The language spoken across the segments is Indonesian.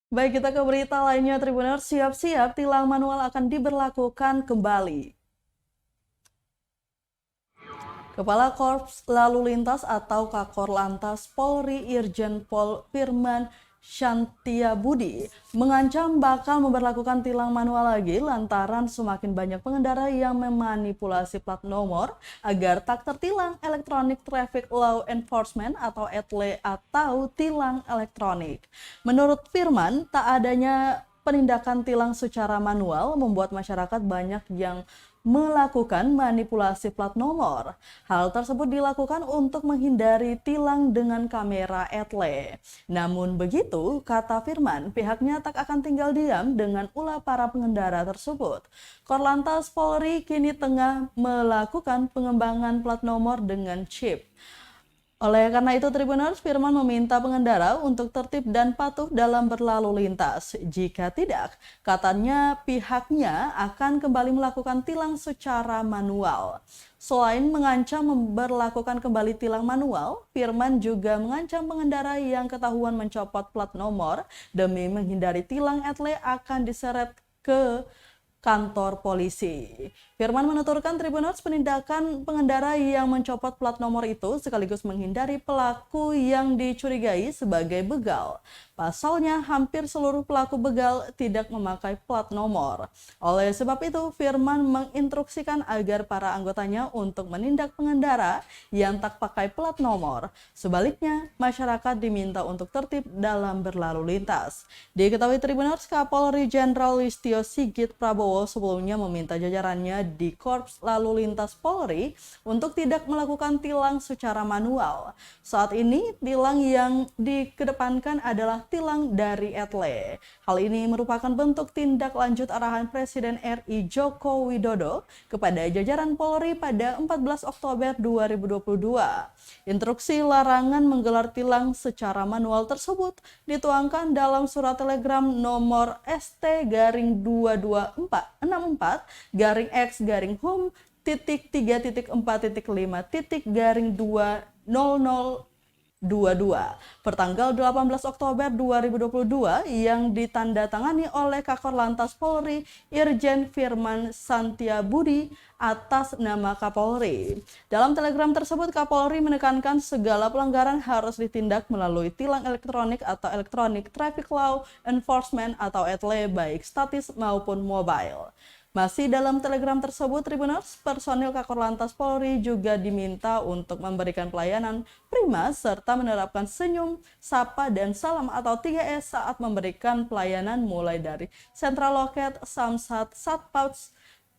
Baik, kita ke berita lainnya, Tribuners. Siap-siap tilang manual akan diberlakukan kembali. Kepala Korps Lalu Lintas atau Kakor Lantas Polri Irjen Pol Firman Shantiabudi mengancam bakal memberlakukan tilang manual lagi lantaran semakin banyak pengendara yang memanipulasi plat nomor agar tak tertilang Electronic Traffic Law Enforcement atau ETLE atau tilang elektronik. Menurut Firman, tak adanya penindakan tilang secara manual membuat masyarakat banyak yang melakukan manipulasi plat nomor. Hal tersebut dilakukan untuk menghindari tilang dengan kamera ETLE. Namun begitu, kata Firman, pihaknya tak akan tinggal diam dengan ulah para pengendara tersebut. Korlantas Polri kini tengah melakukan pengembangan plat nomor dengan chip. Oleh karena itu, Tribuners, Firman meminta pengendara untuk tertib dan patuh dalam berlalu lintas. Jika tidak, katanya pihaknya akan kembali melakukan tilang secara manual. Selain mengancam memberlakukan kembali tilang manual, Firman juga mengancam pengendara yang ketahuan mencopot plat nomor demi menghindari tilang ETLE akan diseret ke kantor polisi. Firman menuturkan Tribuners, penindakan pengendara yang mencopot plat nomor itu sekaligus menghindari pelaku yang dicurigai sebagai begal. Pasalnya, hampir seluruh pelaku begal tidak memakai plat nomor. Oleh sebab itu, Firman menginstruksikan agar para anggotanya untuk menindak pengendara yang tak pakai plat nomor. Sebaliknya, masyarakat diminta untuk tertib dalam berlalu lintas. Diketahui Tribuners, Kapolri Jenderal Listio Sigit Prabowo sebelumnya meminta jajarannya di Korps Lalu Lintas Polri untuk tidak melakukan tilang secara manual. Saat ini, tilang yang dikedepankan adalah tilang dari ETLE. Hal ini merupakan bentuk tindak lanjut arahan Presiden RI Joko Widodo kepada jajaran Polri pada 14 Oktober 2022. Instruksi larangan menggelar tilang secara manual tersebut dituangkan dalam surat telegram nomor ST-24.6/X-home-3.5.20022 pertanggal 18 Oktober 2022 yang ditandatangani oleh Kakor Lantas Polri Irjen Firman Shantiabudi atas nama Kapolri. Dalam telegram tersebut, Kapolri menekankan segala pelanggaran harus ditindak melalui tilang elektronik atau Electronic Traffic Law Enforcement atau ETLE baik statis maupun mobile. Masih dalam telegram tersebut, Tribuners, personil Kakor Lantas Polri juga diminta untuk memberikan pelayanan prima serta menerapkan senyum, sapa, dan salam atau 3S saat memberikan pelayanan mulai dari sentral loket, samsat, satpauts,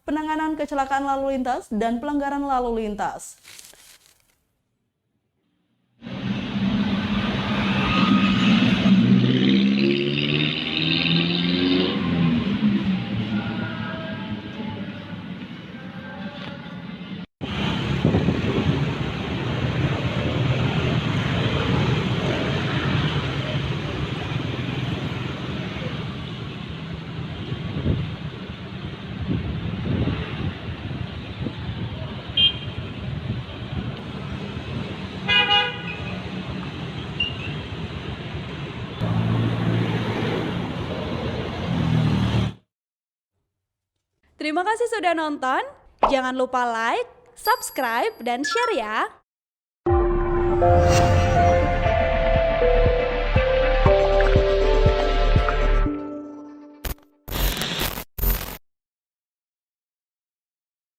penanganan kecelakaan lalu lintas, dan pelanggaran lalu lintas. Terima kasih sudah nonton. Jangan lupa like, subscribe, dan share ya.